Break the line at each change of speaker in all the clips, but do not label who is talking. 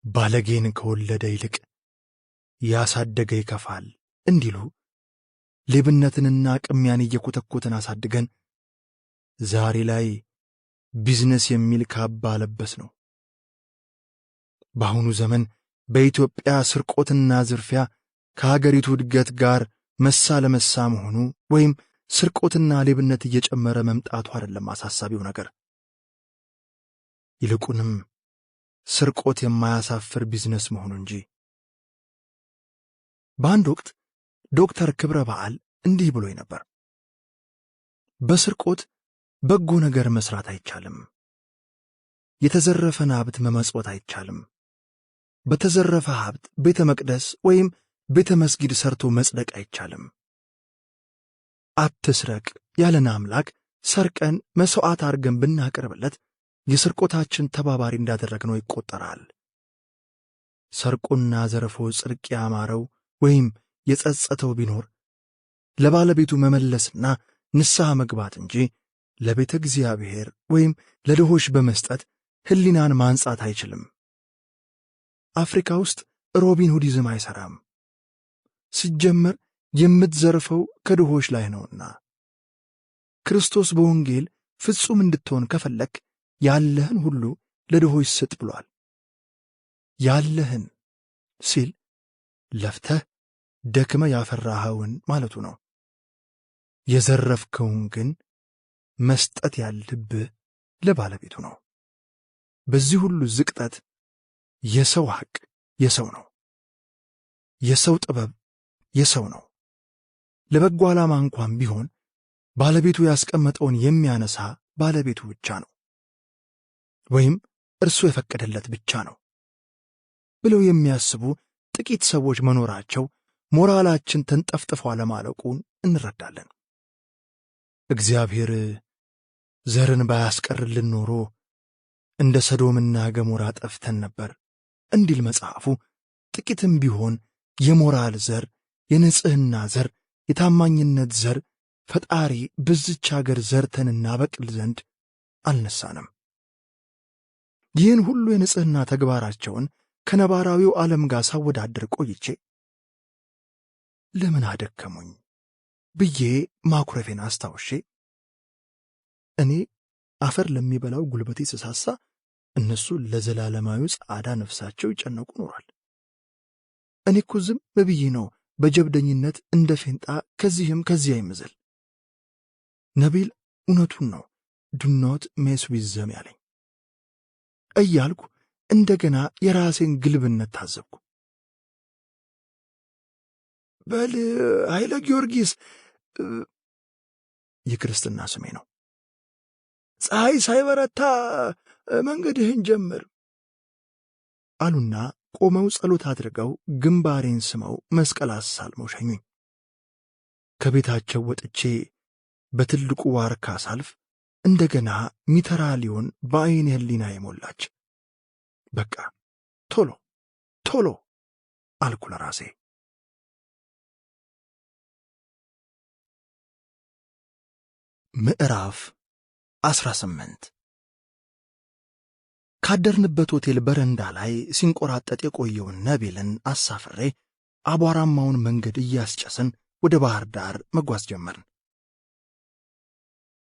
ባለጌን ከወለደ ይልቅ ያሳደገ ይከፋል እንዲሉ ሌብነትንና ቅሚያን እየኮተኮትን አሳድገን ዛሬ ላይ ቢዝነስ የሚል ካባ ለበስ ነው። በአሁኑ ዘመን በኢትዮጵያ ስርቆትና ዝርፊያ ከሀገሪቱ እድገት ጋር መሳ ለመሳ መሆኑ ወይም ስርቆትና ሌብነት እየጨመረ መምጣቱ አይደለም አሳሳቢው ነገር። ይልቁንም ስርቆት የማያሳፍር ቢዝነስ መሆኑ እንጂ። በአንድ ወቅት ዶክተር ክብረ በዓል እንዲህ ብሎኝ ነበር። በስርቆት በጎ ነገር መስራት አይቻልም። የተዘረፈን ሀብት መመጽወት አይቻልም። በተዘረፈ ሀብት ቤተ መቅደስ ወይም ቤተ መስጊድ ሰርቶ መጽደቅ አይቻልም። አትስረቅ ያለን አምላክ ሰርቀን መሥዋዕት አድርገን ብናቀርብለት የስርቆታችን ተባባሪ እንዳደረግነው ይቆጠራል። ሰርቆና ዘረፎ ጽድቅ ያማረው ወይም የጸጸተው ቢኖር ለባለቤቱ መመለስና ንስሐ መግባት እንጂ ለቤተ እግዚአብሔር ወይም ለድሆች በመስጠት ሕሊናን ማንጻት አይችልም። አፍሪካ ውስጥ ሮቢን ሁዲዝም አይሠራም። ሲጀመር የምትዘርፈው ከድሆች ላይ ነውና። ክርስቶስ በወንጌል ፍጹም እንድትሆን ከፈለክ ያለህን ሁሉ ለድሆች ስጥ ብሏል። ያለህን ሲል ለፍተህ ደክመ ያፈራኸውን ማለቱ ነው። የዘረፍከውን ግን መስጠት ያለብህ ለባለቤቱ ነው። በዚህ ሁሉ ዝቅጠት የሰው ሐቅ የሰው ነው። የሰው ጥበብ የሰው ነው። ለበጎ ዓላማ እንኳን ቢሆን ባለቤቱ ያስቀመጠውን የሚያነሳ ባለቤቱ ብቻ ነው፣ ወይም እርሱ የፈቀደለት ብቻ ነው ብለው የሚያስቡ ጥቂት ሰዎች መኖራቸው ሞራላችን ተንጠፍጥፎ አለማለቁን እንረዳለን። እግዚአብሔር ዘርን ባያስቀርልን ኖሮ እንደ ሰዶምና ገሞራ ጠፍተን ነበር እንዲል መጽሐፉ፣ ጥቂትም ቢሆን የሞራል ዘር፣ የንጽሕና ዘር፣ የታማኝነት ዘር ፈጣሪ በዚች አገር ዘርተን እናበቅል ዘንድ አልነሳንም። ይህን ሁሉ የንጽሕና ተግባራቸውን ከነባራዊው ዓለም ጋር ሳወዳድር ቆይቼ ለምን አደከሙኝ ብዬ ማኩረፌን አስታውሼ እኔ አፈር ለሚበላው ጉልበቴ ስሳሳ እነሱ ለዘላለማዊ ጻዕዳ ነፍሳቸው ይጨነቁ ኖሯል። እኔ እኮ ዝም ብዬ ነው በጀብደኝነት እንደ ፌንጣ ከዚህም ከዚያ ይምዝል። ነቢል እውነቱን ነው ዱኖት ሜስዊዘም ያለኝ እያልኩ እንደገና የራሴን ግልብነት ታዘብኩ። በል ኃይለ ጊዮርጊስ የክርስትና ስሜ ነው። ፀሐይ ሳይበረታ መንገድህን ጀምር አሉና ቆመው ጸሎት አድርገው ግንባሬን ስመው መስቀል አሳልመው ሸኙኝ። ከቤታቸው ወጥቼ በትልቁ ዋርካ ሳልፍ እንደገና ሚተራ ሊሆን በዐይኔ ሕሊና የሞላች። በቃ ቶሎ ቶሎ አልኩ ለራሴ። ምዕራፍ 18 ካደርንበት ሆቴል በረንዳ ላይ ሲንቆራጠጥ የቆየውን ነቢልን አሳፍሬ አቧራማውን መንገድ እያስጨስን ወደ ባህር ዳር መጓዝ ጀመርን።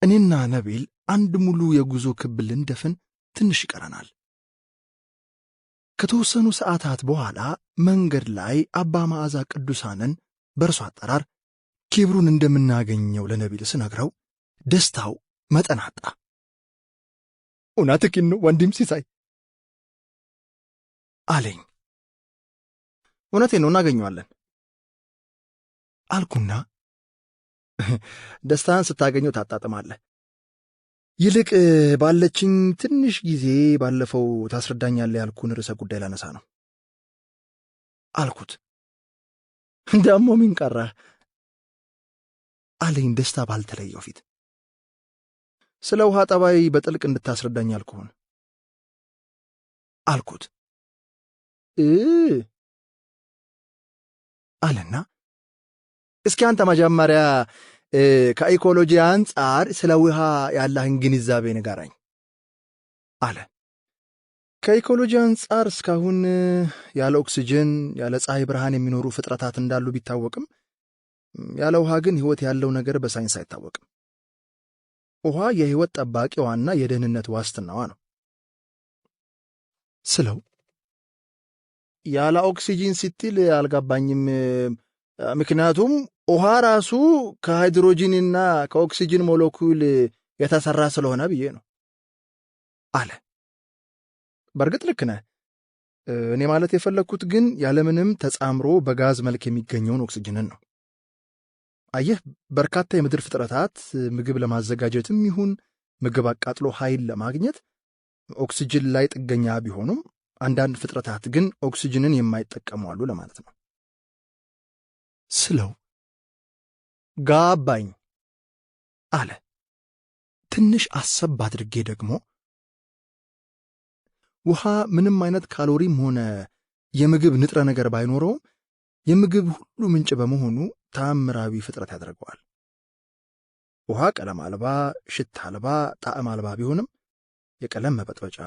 እኔና ነቢል አንድ ሙሉ የጉዞ ክብ ልንደፍን ትንሽ ይቀረናል። ከተወሰኑ ሰዓታት በኋላ መንገድ ላይ አባ መዓዛ ቅዱሳንን በእርሱ አጠራር ኬብሩን እንደምናገኘው ለነቢል ስነግረው ደስታው መጠን አጣ። እውነትህን ነው ወንድም ሲሳይ አለኝ። እውነቴን ነው እናገኘዋለን አልኩና ደስታን ስታገኘው ታጣጥማለህ። ይልቅ ባለችኝ ትንሽ ጊዜ ባለፈው ታስረዳኛለህ ያልኩን ርዕሰ ጉዳይ ላነሳ ነው አልኩት። ደሞ ምን ቀረህ አለኝ ደስታ ባልተለየው ፊት። ስለ ውሃ ጠባይ በጥልቅ እንድታስረዳኝ ያልኩህን አልኩት። አለና እስኪ አንተ መጀመሪያ ከኢኮሎጂ አንጻር ስለ ውሃ ያለህን ግንዛቤ ንገረኝ አለ። ከኢኮሎጂ አንጻር እስካሁን ያለ ኦክሲጅን ያለ ፀሐይ ብርሃን የሚኖሩ ፍጥረታት እንዳሉ ቢታወቅም ያለ ውሃ ግን ህይወት ያለው ነገር በሳይንስ አይታወቅም። ውሃ የህይወት ጠባቂዋና የደህንነት ዋስትናዋ ነው ስለው ያለ ኦክሲጅን ስትል አልገባኝም። ምክንያቱም ውሃ ራሱ ከሃይድሮጂንና ከኦክሲጅን ሞለኪውል የተሰራ ስለሆነ ብዬ ነው አለ። በእርግጥ ልክ ነህ። እኔ ማለት የፈለኩት ግን ያለምንም ተጻምሮ በጋዝ መልክ የሚገኘውን ኦክሲጅንን ነው። አየህ፣ በርካታ የምድር ፍጥረታት ምግብ ለማዘጋጀትም ይሁን ምግብ አቃጥሎ ኃይል ለማግኘት ኦክሲጅን ላይ ጥገኛ ቢሆኑም አንዳንድ ፍጥረታት ግን ኦክሲጅንን የማይጠቀሙ አሉ ለማለት ነው ስለው ጋባኝ አለ። ትንሽ አሰብ አድርጌ ደግሞ ውሃ ምንም አይነት ካሎሪም ሆነ የምግብ ንጥረ ነገር ባይኖረውም የምግብ ሁሉ ምንጭ በመሆኑ ተአምራዊ ፍጥረት ያደርገዋል። ውሃ ቀለም አልባ፣ ሽታ አልባ፣ ጣዕም አልባ ቢሆንም የቀለም መበጥበጫ፣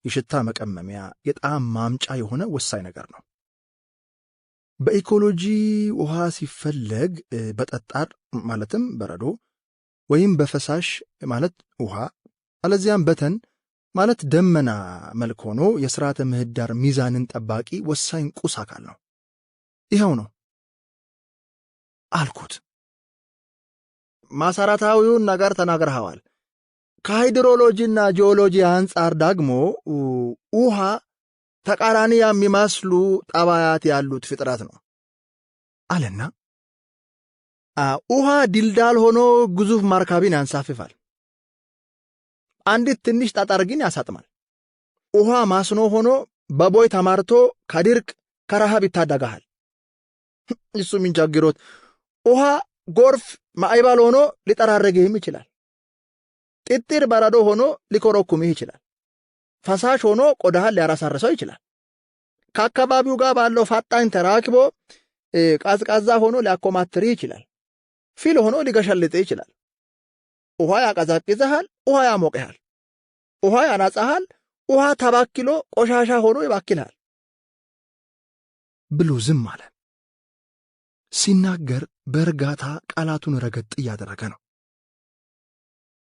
የሽታ መቀመሚያ፣ የጣዕም ማምጫ የሆነ ወሳኝ ነገር ነው። በኢኮሎጂ ውሃ ሲፈለግ በጠጣር ማለትም በረዶ ወይም በፈሳሽ ማለት ውሃ አለዚያም በተን ማለት ደመና መልክ ሆኖ የሥርዓተ ምህዳር ሚዛንን ጠባቂ ወሳኝ ቁስ አካል ነው። ይኸው ነው አልኩት። መሰረታዊውን ነገር ተናግረዋል። ከሃይድሮሎጂና ጂኦሎጂ አንጻር ደግሞ ውሃ ተቃራኒ የሚመስሉ ጠባያት ያሉት ፍጥረት ነው አለና ውሃ ድልዳል ሆኖ ግዙፍ መርከብን ያንሳፍፋል። አንዲት ትንሽ ጠጠር ግን ያሳጥማል። ውሃ ማስኖ ሆኖ በቦይ ተማርቶ ከድርቅ ከረሃብ ይታደጋል። እሱ ምን ቸግሮት? ውሃ ጎርፍ ማዕበል ሆኖ ሊጠራረግህም ይችላል። ጥጥር በረዶ ሆኖ ሊኮረኩምህ ይችላል። ፈሳሽ ሆኖ ቆዳህን ሊያራሳርሰው ይችላል። ከአካባቢው ጋር ባለው ፈጣን ተራክቦ ቀዝቃዛ ሆኖ ሊያኮማትርህ ይችላል። ፊል ሆኖ ሊገሸልጥህ ይችላል። ውሃ ያቀዘቅዝሃል፣ ውሃ ያሞቅሃል፣ ውሃ ያናጻሃል፣ ውሃ ተባክሎ ቆሻሻ ሆኖ ይባክልሃል ብሎ ዝም አለ። ሲናገር በእርጋታ ቃላቱን ረገጥ እያደረገ ነው።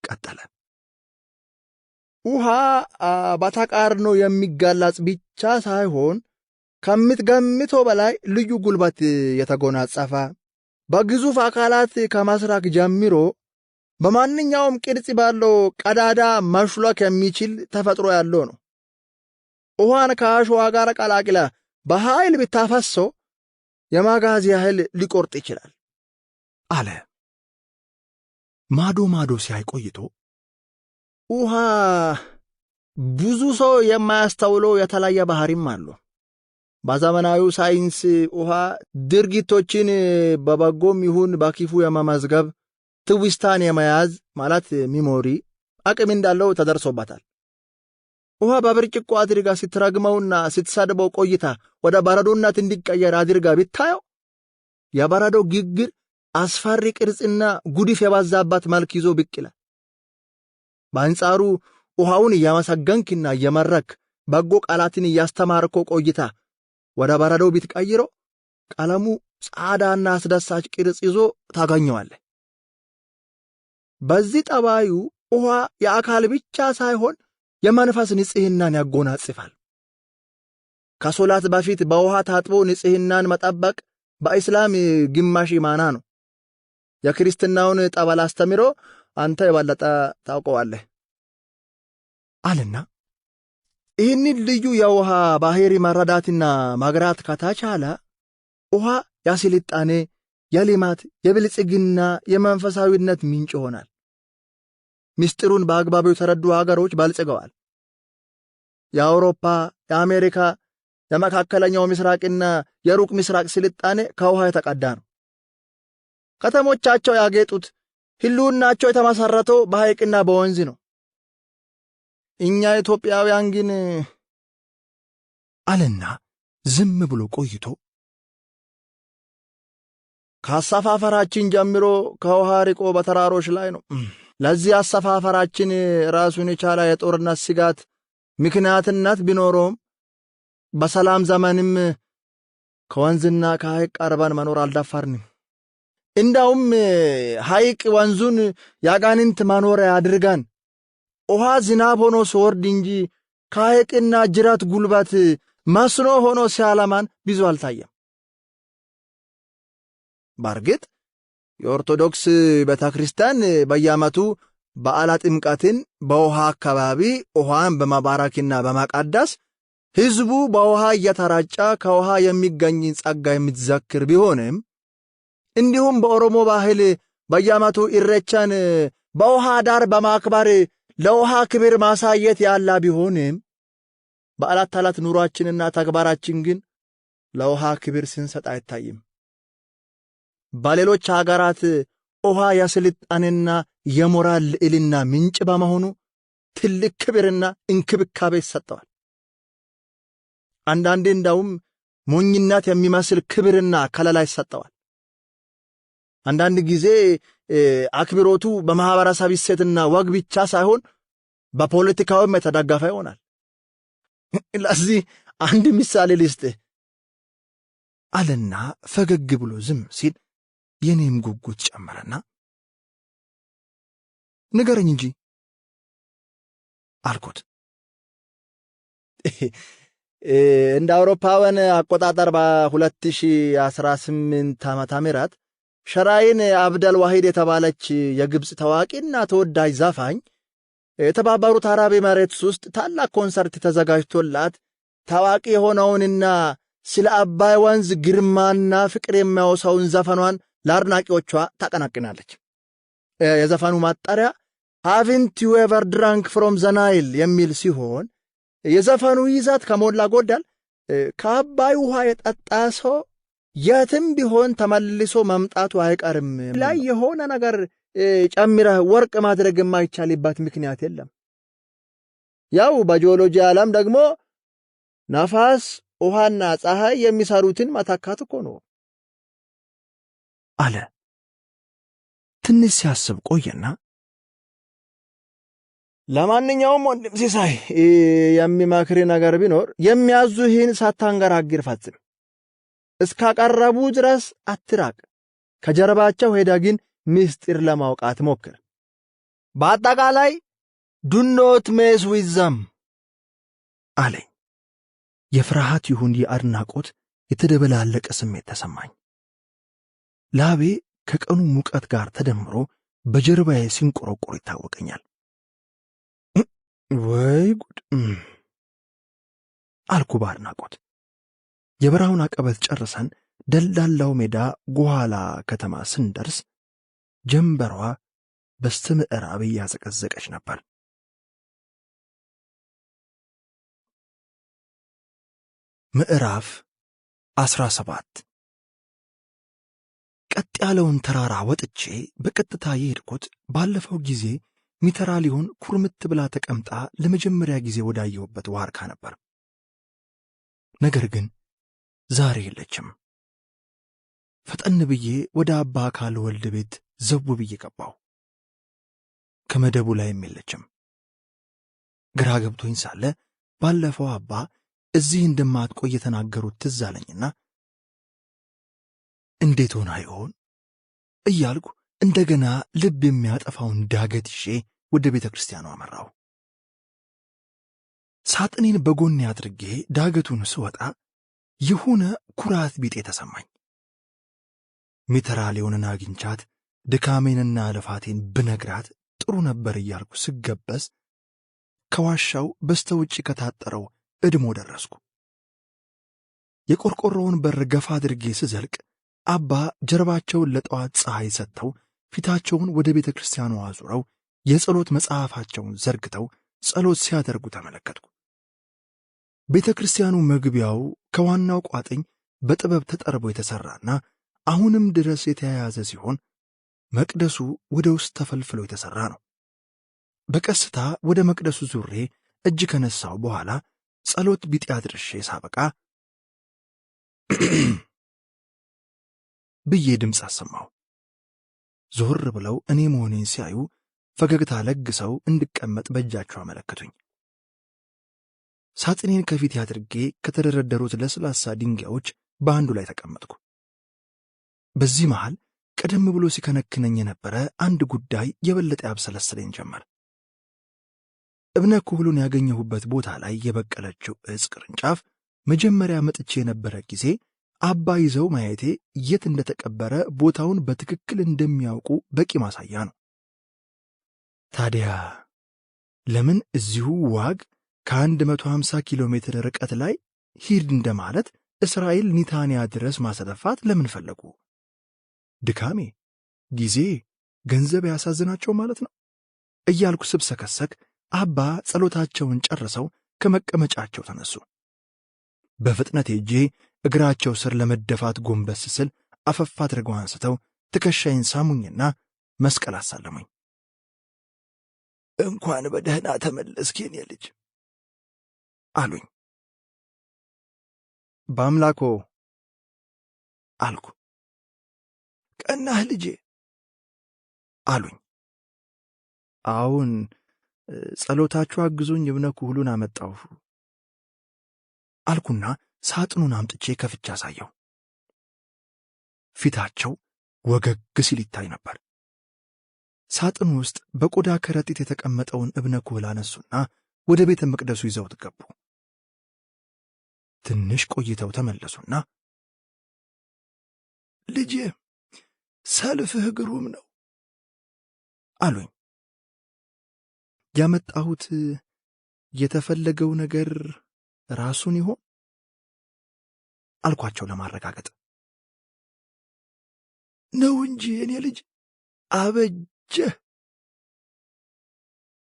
ቀጠለ። ውሃ በተቃርኖ የሚጋለጽ ብቻ ሳይሆን ከምትገምተው በላይ ልዩ ጉልበት የተጎናጸፈ በግዙፍ አካላት ከመስራቅ ጀምሮ በማንኛውም ቅርጽ ባለው ቀዳዳ መሽለክ የሚችል ተፈጥሮ ያለው ነው። ውሃን ከአሸዋ ጋር ቀላቅለ በኃይል ብታፈሰው የማጋዝ ያህል ሊቆርጥ ይችላል አለ። ማዶ ማዶ ሲያይ ቆይቶ ውሃ ብዙ ሰው የማያስተውለው የተለየ ባህሪም አለው። በዘመናዊው ሳይንስ ውሃ ድርጊቶችን በበጎም ይሁን በክፉ የመመዝገብ ትውስታን የመያዝ ማለት ሚሞሪ አቅም እንዳለው ተደርሶበታል። ውሃ በብርጭቆ አድርጋ ስትረግመውና ስትሰድበው ቆይታ ወደ በረዶነት እንዲቀየር አድርጋ ብታየው የበረዶ ግግር አስፈሪ ቅርጽና ጉድፍ የባዛባት መልክ ይዞ ብቅ ይላል። በአንጻሩ ውሃውን እያመሰገንክና እየመረክ በጎ ቃላትን እያስተማርኮ ቆይታ ወደ በረዶ ብትቀይረው ቀለሙ ጻዳና አስደሳች ቅርጽ ይዞ ታገኘዋለህ። በዚህ ጠባዩ ውሃ የአካል ብቻ ሳይሆን የመንፈስ ንጽህናን ያጎናጽፋል። ከሶላት በፊት በውሃ ታጥቦ ንጽህናን መጠበቅ በእስላም ግማሽ ኢማና ነው። የክርስትናውን ጠበል አስተምሮ አንተ የበለጠ ታውቀዋለህ አለና ይህንን ልዩ የውሃ ባህሪ መረዳትና ማግራት ከታቻለ ውሃ የስልጣኔ፣ የልማት፣ የብልጽግና፣ የመንፈሳዊነት ምንጭ ይሆናል። ምስጢሩን በአግባቡ የተረዱ ሀገሮች ባልጽገዋል። የአውሮፓ፣ የአሜሪካ፣ የመካከለኛው ምስራቅና የሩቅ ምስራቅ ስልጣኔ ከውሃ የተቀዳ ነው። ከተሞቻቸው ያጌጡት ህልውናቸው የተመሰረተው በሐይቅና በወንዝ ነው። እኛ ኢትዮጵያውያን ግን አለና ዝም ብሎ ቆይቶ ከአሰፋፈራችን ጀምሮ ከውሃ ርቆ በተራሮች ላይ ነው። ለዚህ አሰፋፈራችን ራሱን የቻለ የጦርነት ስጋት ምክንያትነት ቢኖረውም በሰላም ዘመንም ከወንዝና ከሐይቅ ቀርበን መኖር አልደፈርንም። እንዳውም ሐይቅ ወንዙን ያጋንንት መኖሪያ አድርገን ውሃ ዝናብ ሆኖ ሲወርድ እንጂ ከሐይቅና ጅረት ጉልበት መስኖ ሆኖ ሲያለማን ብዙ አልታየም። በእርግጥ የኦርቶዶክስ ቤተክርስቲያን በየዓመቱ በዓለ ጥምቀትን በውሃ አካባቢ ውሃን በመባረክና በመቀደስ ሕዝቡ በውሃ እየተራጨ ከውሃ የሚገኝ ጸጋ የምትዘክር ቢሆንም እንዲሁም በኦሮሞ ባህል በየዓመቱ ኢሬቻን በውሃ ዳር በማክበር ለውሃ ክብር ማሳየት ያለ ቢሆንም በዕለት ተዕለት ኑሯችንና ተግባራችን ግን ለውሃ ክብር ስንሰጥ አይታይም። በሌሎች ሀገራት ውሃ የስልጣኔና የሞራል ልዕልና ምንጭ በመሆኑ ትልቅ ክብርና እንክብካቤ ይሰጠዋል። አንዳንዴ እንዳውም ሞኝነት የሚመስል ክብርና ከለላ ይሰጠዋል። አንዳንድ ጊዜ አክብሮቱ በማህበረሰብ እሴትና ወግ ብቻ ሳይሆን በፖለቲካውም የተደገፈ ይሆናል። ለዚህ አንድ ምሳሌ ልስጥህ አለና ፈገግ ብሎ ዝም ሲል የኔም ጉጉት ጨመረና ንገረኝ እንጂ አልኩት። እንደ አውሮፓውያን አቆጣጠር በ2018 ዓመተ ምህረት ሸራይን አብደል ዋሂድ የተባለች የግብጽ ታዋቂና ተወዳጅ ዘፋኝ የተባበሩት አረብ ኤሚሬትስ ውስጥ ታላቅ ኮንሰርት ተዘጋጅቶላት ታዋቂ የሆነውንና ስለ አባይ ወንዝ ግርማና ፍቅር የሚያወሳውን ዘፈኗን ለአድናቂዎቿ ታቀናቅናለች። የዘፈኑ ማጣሪያ haven't you ever drank from the Nile የሚል ሲሆን የዘፈኑ ይዘት ከሞላ ጎደል ከአባይ ውሃ የጠጣ ሰው የትም ቢሆን ተመልሶ መምጣቱ አይቀርም ላይ የሆነ ነገር ጨምረህ ወርቅ ማድረግ የማይቻልበት ምክንያት የለም። ያው በጂኦሎጂ ዓለም ደግሞ ነፋስ፣ ውሃና ፀሐይ የሚሰሩትን መተካት እኮ ነው አለ። ትንሽ ሲያስብ ቆየና ለማንኛውም ወንድም ሲሳይ የሚመክር ነገር ቢኖር የሚያዙህን ሳታንገራግር ፈጽም። እስካቀረቡ ድረስ አትራቅ። ከጀርባቸው ሄዳ ግን ምስጢር ለማውቃት ሞክር። በአጠቃላይ do not mess with them አለኝ። የፍርሃት ይሁን የአድናቆት የተደበላለቀ ስሜት ተሰማኝ። ላቤ ከቀኑ ሙቀት ጋር ተደምሮ በጀርባዬ ሲንቆረቆር ይታወቀኛል። ወይ ጉድ አልኩ በአድናቆት። የበረሃውን አቀበት ጨርሰን ደልዳላው ሜዳ ጓላ ከተማ ስንደርስ ጀንበሯ በስተምዕራብ እያዘቀዘቀች ነበር። ምዕራፍ 17 ቀጥ ያለውን ተራራ ወጥቼ በቀጥታ የሄድኩት ባለፈው ጊዜ ሚተራሊዮን ኩርምት ብላ ተቀምጣ ለመጀመሪያ ጊዜ ወዳየሁበት ዋርካ ነበር። ነገር ግን ዛሬ የለችም። ፈጠን ብዬ ወደ አባ አካል ወልድ ቤት ዘው ብዬ ገባሁ። ከመደቡ ላይም የለችም። ግራ ገብቶኝ ሳለ ባለፈው አባ እዚህ እንደማትቆይ የተናገሩት ትዝ አለኝና እንዴት ሆና ይሆን እያልኩ እንደገና ልብ የሚያጠፋውን ዳገት ይዤ ወደ ቤተ ክርስቲያኑ አመራሁ። ሳጥኔን በጎኔ አድርጌ ዳገቱን ስወጣ የሆነ ኩራት ቢጤ ተሰማኝ። ሚተራሊዮንን አግኝቻት ድካሜንና ልፋቴን ብነግራት ጥሩ ነበር እያልኩ ስገበዝ ከዋሻው በስተውጭ ከታጠረው እድሞ ደረስኩ። የቆርቆሮውን በር ገፋ አድርጌ ስዘልቅ አባ ጀርባቸውን ለጠዋት ፀሐይ ሰጥተው ፊታቸውን ወደ ቤተ ክርስቲያኑ አዙረው የጸሎት መጽሐፋቸውን ዘርግተው ጸሎት ሲያደርጉ ተመለከትኩ። ቤተ ክርስቲያኑ መግቢያው ከዋናው ቋጥኝ በጥበብ ተጠርቦ የተሰራና አሁንም ድረስ የተያያዘ ሲሆን መቅደሱ ወደ ውስጥ ተፈልፍሎ የተሰራ ነው። በቀስታ ወደ መቅደሱ ዙሬ እጅ ከነሳው በኋላ ጸሎት ቢጤ አድርሼ ሳበቃ ብዬ ድምፅ አሰማሁ። ዞር ብለው እኔ መሆኔን ሲያዩ ፈገግታ ለግሰው እንድቀመጥ በእጃቸው አመለከቱኝ። ሳጥኔን ከፊቴ አድርጌ ከተደረደሩት ለስላሳ ድንጋዮች በአንዱ ላይ ተቀመጥኩ። በዚህ መሃል ቀደም ብሎ ሲከነክነኝ የነበረ አንድ ጉዳይ የበለጠ ያብሰለስለኝ ጀመር። እብነ ኩህሉን ያገኘሁበት ቦታ ላይ የበቀለችው ዕፅ ቅርንጫፍ መጀመሪያ መጥቼ የነበረ ጊዜ አባ ይዘው ማየቴ የት እንደተቀበረ ቦታውን በትክክል እንደሚያውቁ በቂ ማሳያ ነው። ታዲያ ለምን እዚሁ ዋግ ከ150 ኪሎ ሜትር ርቀት ላይ ሂድ እንደማለት እስራኤል ኒታንያ ድረስ ማሰለፋት ለምን ፈለጉ? ድካሜ፣ ጊዜ፣ ገንዘብ ያሳዝናቸው ማለት ነው እያልኩ ስብሰከሰክ አባ ጸሎታቸውን ጨርሰው ከመቀመጫቸው ተነሱ። በፍጥነት ሄጄ እግራቸው ስር ለመደፋት ጎንበስ ስል አፈፍ አድርገው አንስተው ትከሻዬን ሳሙኝና መስቀል አሳለሙኝ። እንኳን በደህና ተመለስክ የኔ ልጅ አሉኝ። በአምላኮ አልኩ። ቀናህ ልጄ አሉኝ። አሁን ጸሎታችሁ አግዞኝ እብነ ኩህሉን አመጣሁ አልኩና ሳጥኑን አምጥቼ ከፍቼ አሳየው። ፊታቸው ወገግ ሲል ይታይ ነበር። ሳጥኑ ውስጥ በቆዳ ከረጢት የተቀመጠውን እብነ ኩህል አነሱና ወደ ቤተ መቅደሱ ይዘውት ገቡ። ትንሽ ቆይተው ተመለሱና ልጄ ሰልፍህ ግሩም ነው አሉኝ። ያመጣሁት የተፈለገው ነገር ራሱን ይሆን አልኳቸው ለማረጋገጥ። ነው እንጂ እኔ ልጅ አበጀህ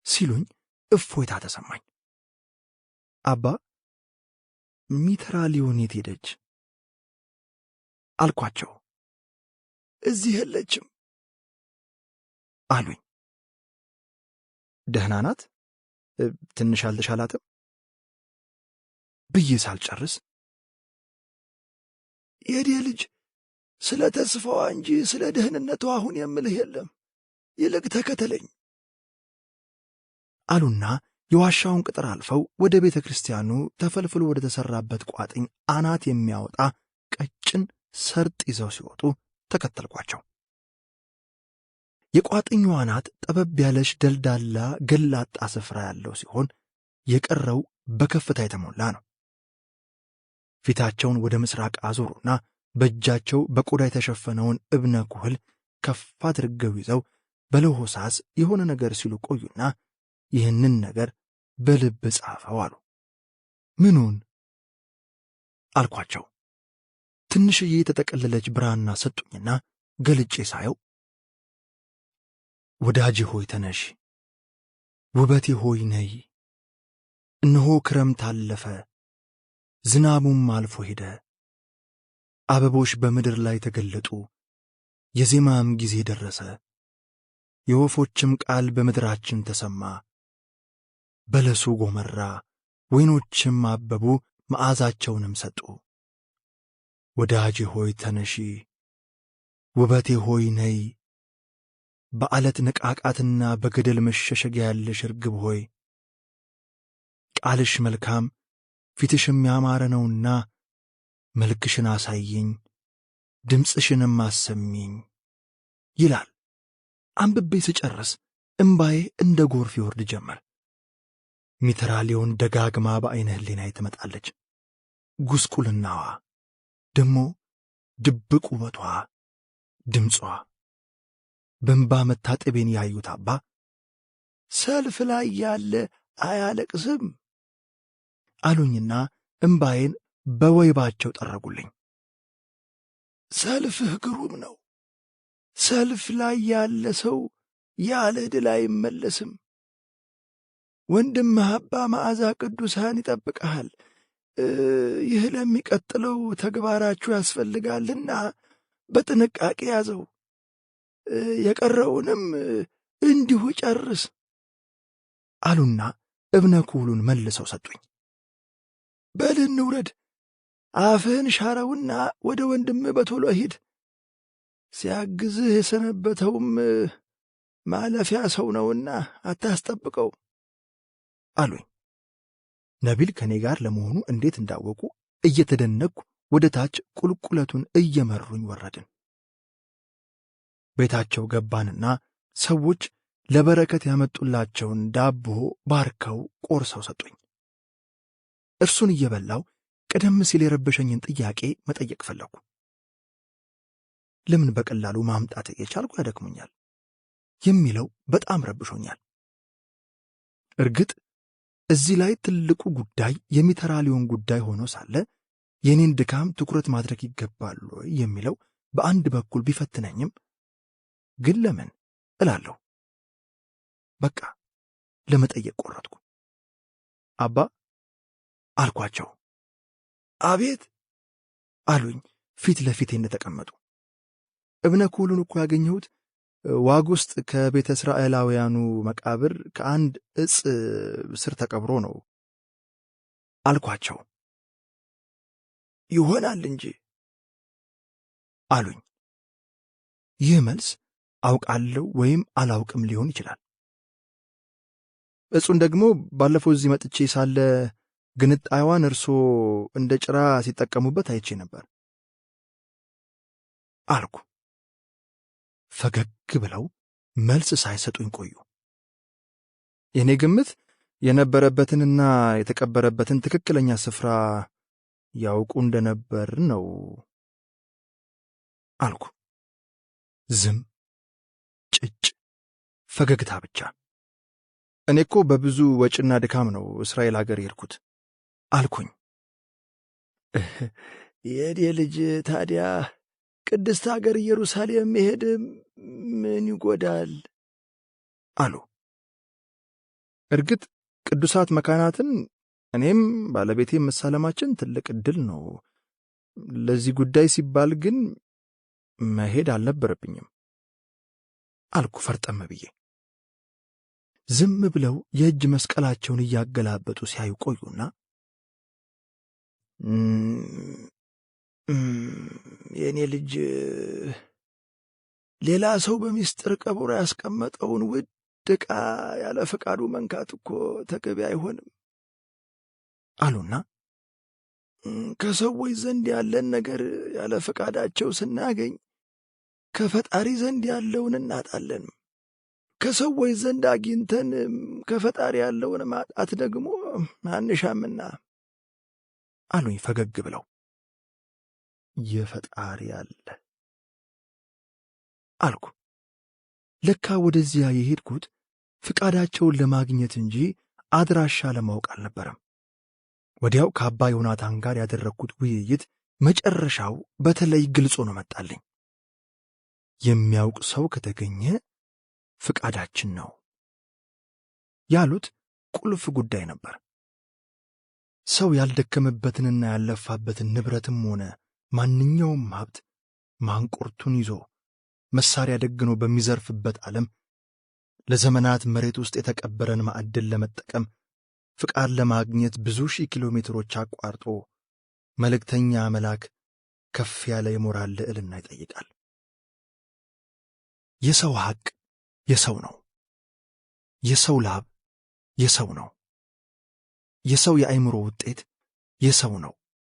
ሲሉኝ እፎይታ ተሰማኝ። አባ ሚትራሊዮን የት ሄደች አልኳቸው። እዚህ የለችም አሉኝ። ደህና ናት? ትንሽ አልተሻላትም ብዬ ሳልጨርስ የኔ ልጅ ስለ ተስፋዋ እንጂ ስለ ደህንነቷ አሁን የምልህ የለም፣ ይልቅ ተከተለኝ አሉና የዋሻውን ቅጥር አልፈው ወደ ቤተ ክርስቲያኑ ተፈልፍሎ ወደ ተሠራበት ቋጥኝ አናት የሚያወጣ ቀጭን ሰርጥ ይዘው ሲወጡ ተከተልኳቸው። የቋጥኙ አናት ጠበብ ያለሽ ደልዳላ ገላጣ ስፍራ ያለው ሲሆን የቀረው በከፍታ የተሞላ ነው። ፊታቸውን ወደ ምስራቅ አዞሩና በእጃቸው በቆዳ የተሸፈነውን እብነ ኩህል ከፍ አድርገው ይዘው በለሆሳስ የሆነ ነገር ሲሉ ቆዩና ይህንን ነገር በልብ ጻፈው አሉ። ምኑን አልኳቸው። ትንሽዬ የተጠቀለለች ብራና ሰጡኝና ገልጬ ሳየው ወዳጄ ሆይ ተነሺ፣ ውበቴ ሆይ ነይ፣ እነሆ ክረምት አለፈ፣ ዝናቡም አልፎ ሄደ፣ አበቦች በምድር ላይ ተገለጡ፣ የዜማም ጊዜ ደረሰ፣ የወፎችም ቃል በምድራችን ተሰማ፣ በለሱ ጎመራ፣ ወይኖችም አበቡ፣ መዓዛቸውንም ሰጡ። ወዳጄ ሆይ ተነሺ፣ ውበቴ ሆይ ነይ፣ በዓለት ንቃቃትና በገደል መሸሸጊያ ያለሽ ርግብ ሆይ ቃልሽ መልካም ፊትሽም ያማረ ነውና መልክሽን አሳይኝ፣ ድምፅሽንም አሰሚኝ ይላል። አንብቤ ስጨርስ እምባዬ እንደ ጎርፍ ይወርድ ጀመር። ሚትራሊዮን ደጋግማ በዐይነ ሕሊናዬ ትመጣለች። ጉስቁልናዋ፣ ደሞ ድብቅ ውበቷ፣ ድምጿ። በእንባ መታጠቤን ያዩት አባ ሰልፍ ላይ ያለ አያለቅስም አሉኝና እምባዬን በወይባቸው ጠረጉልኝ። ሰልፍህ ግሩም ነው። ሰልፍ ላይ ያለ ሰው ያለ ድል አይመለስም። ወንድምህ አባ መዓዛ ቅዱሳን ይጠብቀሃል። ይህ ለሚቀጥለው ተግባራችሁ ያስፈልጋልና በጥንቃቄ ያዘው፣ የቀረውንም እንዲሁ ጨርስ አሉና እብነ ኩህሉን መልሰው ሰጡኝ። በል እንውረድ፣ አፍህን ሻረውና ወደ ወንድምህ በቶሎ ሂድ፣ ሲያግዝህ የሰነበተውም ማለፊያ ሰው ነውና አታስጠብቀው አሉኝ። ነቢል ከኔ ጋር ለመሆኑ እንዴት እንዳወቁ እየተደነቅኩ ወደ ታች ቁልቁለቱን እየመሩኝ ወረድን። ቤታቸው ገባንና ሰዎች ለበረከት ያመጡላቸውን ዳቦ ባርከው ቆርሰው ሰጡኝ። እርሱን እየበላው ቀደም ሲል የረበሸኝን ጥያቄ መጠየቅ ፈለኩ። ለምን በቀላሉ ማምጣት የቻልኩ ያደክሙኛል የሚለው በጣም ረብሾኛል። እርግጥ እዚህ ላይ ትልቁ ጉዳይ የሚተራሊዮን ጉዳይ ሆኖ ሳለ የኔን ድካም ትኩረት ማድረግ ይገባል የሚለው በአንድ በኩል ቢፈትነኝም ግን ለምን እላለሁ። በቃ ለመጠየቅ ቆረጥኩ። አባ አልኳቸው። አቤት አሉኝ ፊት ለፊቴ እንደተቀመጡ። እብነ ኩሉን እኮ ያገኘሁት ዋግ ውስጥ ከቤተ እስራኤላውያኑ መቃብር ከአንድ ዕፅ ስር ተቀብሮ ነው አልኳቸው። ይሆናል እንጂ አሉኝ። ይህ መልስ አውቃለሁ ወይም አላውቅም ሊሆን ይችላል። ዕፁን ደግሞ ባለፈው እዚህ መጥቼ ሳለ ግንጣይዋን እርሶ እንደ ጭራ ሲጠቀሙበት አይቼ ነበር አልኩ። ፈገግ ብለው መልስ ሳይሰጡኝ ቆዩ። የኔ ግምት የነበረበትንና የተቀበረበትን ትክክለኛ ስፍራ ያውቁ እንደነበር ነው አልኩ። ዝም፣ ጭጭ፣ ፈገግታ ብቻ። እኔ እኮ በብዙ ወጪና ድካም ነው እስራኤል ሀገር የሄድኩት አልኩኝ። የኔ ልጅ ታዲያ ቅድስት ሀገር ኢየሩሳሌም መሄድ ምን ይጎዳል አሉ። እርግጥ ቅዱሳት መካናትን እኔም ባለቤቴም መሳለማችን ትልቅ ዕድል ነው። ለዚህ ጉዳይ ሲባል ግን መሄድ አልነበረብኝም አልኩ ፈርጠም ብዬ። ዝም ብለው የእጅ መስቀላቸውን እያገላበጡ ሲያዩ ቆዩና የኔ ልጅ ሌላ ሰው በሚስጥር ቀብሮ ያስቀመጠውን ውድ ዕቃ ያለ ፈቃዱ መንካት እኮ ተገቢ አይሆንም አሉና ከሰዎች ዘንድ ያለን ነገር ያለ ፈቃዳቸው ስናገኝ ከፈጣሪ ዘንድ ያለውን እናጣለን። ከሰዎች ዘንድ አግኝተን ከፈጣሪ ያለውን ማጣት ደግሞ አንሻምና አሉኝ ፈገግ ብለው። የፈጣሪ አለ አልኩ። ለካ ወደዚያ የሄድኩት ፍቃዳቸውን ለማግኘት እንጂ አድራሻ ለማወቅ አልነበረም። ወዲያው ከአባ ዮናታን ጋር ያደረግኩት ውይይት መጨረሻው በተለይ ግልጽ ሆኖ መጣልኝ። የሚያውቅ ሰው ከተገኘ ፍቃዳችን ነው ያሉት ቁልፍ ጉዳይ ነበር። ሰው ያልደከመበትንና ያለፋበትን ንብረትም ሆነ ማንኛውም ሀብት ማንቁርቱን ይዞ መሳሪያ ደግኖ በሚዘርፍበት ዓለም ለዘመናት መሬት ውስጥ የተቀበረን ማዕድን ለመጠቀም ፍቃድ ለማግኘት ብዙ ሺህ ኪሎ ሜትሮች አቋርጦ መልእክተኛ መላክ ከፍ ያለ የሞራል ልዕልና ይጠይቃል። የሰው ሐቅ የሰው ነው። የሰው ላብ የሰው ነው። የሰው የአእምሮ ውጤት የሰው ነው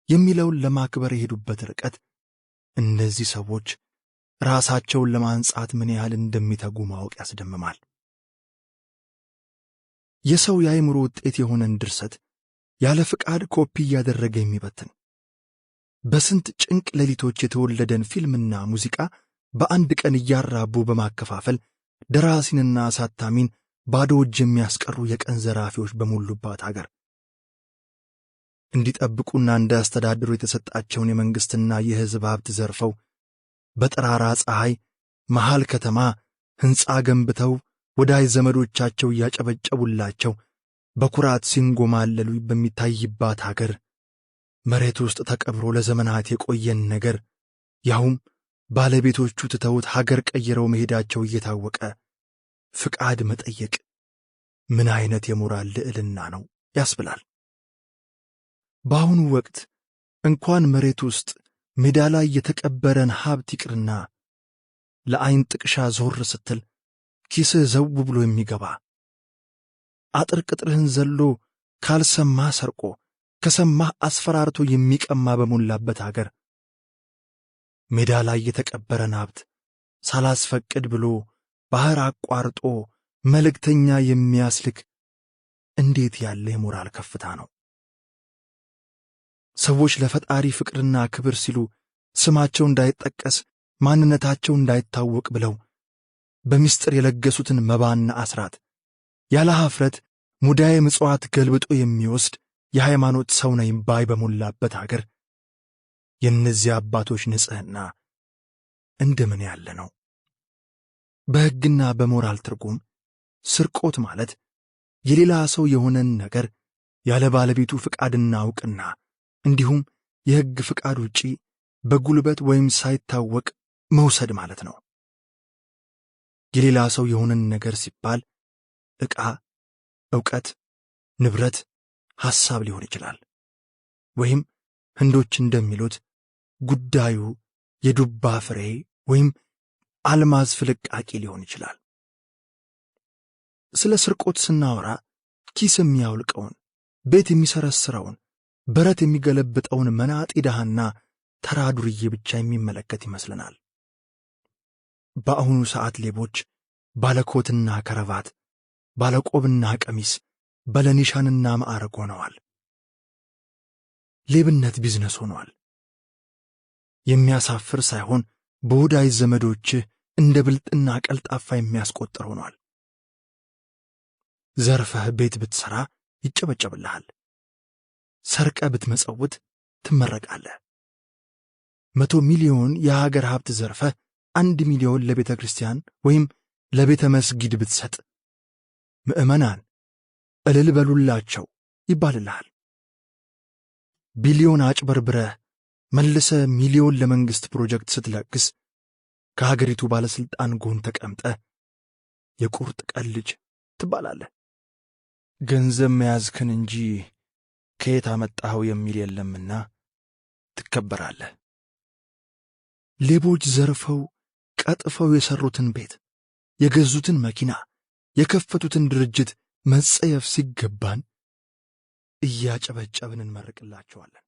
የሚለውን ለማክበር የሄዱበት ርቀት እነዚህ ሰዎች ራሳቸውን ለማንጻት ምን ያህል እንደሚተጉ ማወቅ ያስደምማል። የሰው የአእምሮ ውጤት የሆነን ድርሰት ያለ ፍቃድ ኮፒ እያደረገ የሚበትን በስንት ጭንቅ ሌሊቶች የተወለደን ፊልምና ሙዚቃ በአንድ ቀን እያራቡ በማከፋፈል ደራሲንና አሳታሚን ባዶ እጅ የሚያስቀሩ የቀን ዘራፊዎች በሞሉባት አገር እንዲጠብቁና እንዳያስተዳድሩ የተሰጣቸውን የመንግሥትና የሕዝብ ሀብት ዘርፈው በጠራራ ፀሐይ መሃል ከተማ ሕንፃ ገንብተው ወዳጅ ዘመዶቻቸው እያጨበጨቡላቸው በኩራት ሲንጎማለሉ በሚታይባት አገር መሬት ውስጥ ተቀብሮ ለዘመናት የቆየን ነገር ያውም ባለቤቶቹ ትተውት ሀገር ቀይረው መሄዳቸው እየታወቀ ፍቃድ መጠየቅ ምን አይነት የሞራል ልዕልና ነው ያስብላል። በአሁኑ ወቅት እንኳን መሬት ውስጥ ሜዳ ላይ የተቀበረን ሀብት ይቅርና ለአይን ጥቅሻ ዞር ስትል ኪስህ ዘው ብሎ የሚገባ አጥር ቅጥርህን ዘሎ ካልሰማ ሰርቆ ከሰማህ አስፈራርቶ የሚቀማ በሞላበት አገር ሜዳ ላይ የተቀበረን ሀብት ሳላስፈቅድ ብሎ ባህር አቋርጦ መልእክተኛ የሚያስልክ እንዴት ያለ የሞራል ከፍታ ነው! ሰዎች ለፈጣሪ ፍቅርና ክብር ሲሉ ስማቸው እንዳይጠቀስ ማንነታቸው እንዳይታወቅ ብለው በሚስጥር የለገሱትን መባና አስራት ያለ ኀፍረት ሙዳየ ምጽዋት ገልብጦ የሚወስድ የሃይማኖት ሰው ነኝ ባይ በሞላበት አገር የእነዚያ አባቶች ንጽሕና እንደምን ያለ ነው! በሕግና በሞራል ትርጉም ስርቆት ማለት የሌላ ሰው የሆነን ነገር ያለ ባለቤቱ ፍቃድና ዕውቅና እንዲሁም የሕግ ፍቃድ ውጪ በጉልበት ወይም ሳይታወቅ መውሰድ ማለት ነው። የሌላ ሰው የሆነን ነገር ሲባል ዕቃ፣ ዕውቀት፣ ንብረት፣ ሐሳብ ሊሆን ይችላል። ወይም ህንዶች እንደሚሉት ጉዳዩ የዱባ ፍሬ ወይም አልማዝ ፍልቃቂ ሊሆን ይችላል። ስለ ስርቆት ስናወራ ኪስ የሚያውልቀውን፣ ቤት የሚሰረስረውን፣ በረት የሚገለብጠውን መናጢ ድሃና ተራ ዱርዬ ብቻ የሚመለከት ይመስለናል። በአሁኑ ሰዓት ሌቦች ባለኮትና ከረባት፣ ባለቆብና ቀሚስ፣ ባለኒሻንና ማዕረግ ሆነዋል። ሌብነት ቢዝነስ ሆኗል። የሚያሳፍር ሳይሆን በወዳጅ ዘመዶችህ እንደ ብልጥና ቀልጣፋ የሚያስቆጥር ሆኗል። ዘርፈህ ቤት ብትሠራ ይጨበጨብልሃል። ሰርቀ ብትመጸውት ትመረቃለህ። 100 ሚሊዮን የሀገር ሀብት ዘርፈህ 1 ሚሊዮን ለቤተ ክርስቲያን ወይም ለቤተ መስጊድ ብትሰጥ ምእመናን እልል በሉላቸው ይባልልሃል። ቢሊዮን አጭበርብረህ መልሰ ሚሊዮን ለመንግሥት ፕሮጀክት ስትለግስ ከሀገሪቱ ባለሥልጣን ጎን ተቀምጠህ የቁርጥ ቀን ልጅ ትባላለህ። ገንዘብ መያዝክን እንጂ ከየት አመጣኸው የሚል የለምና ትከበራለህ። ሌቦች ዘርፈው ቀጥፈው የሠሩትን ቤት፣ የገዙትን መኪና፣ የከፈቱትን ድርጅት መጸየፍ ሲገባን እያጨበጨብን እንመርቅላቸዋለን።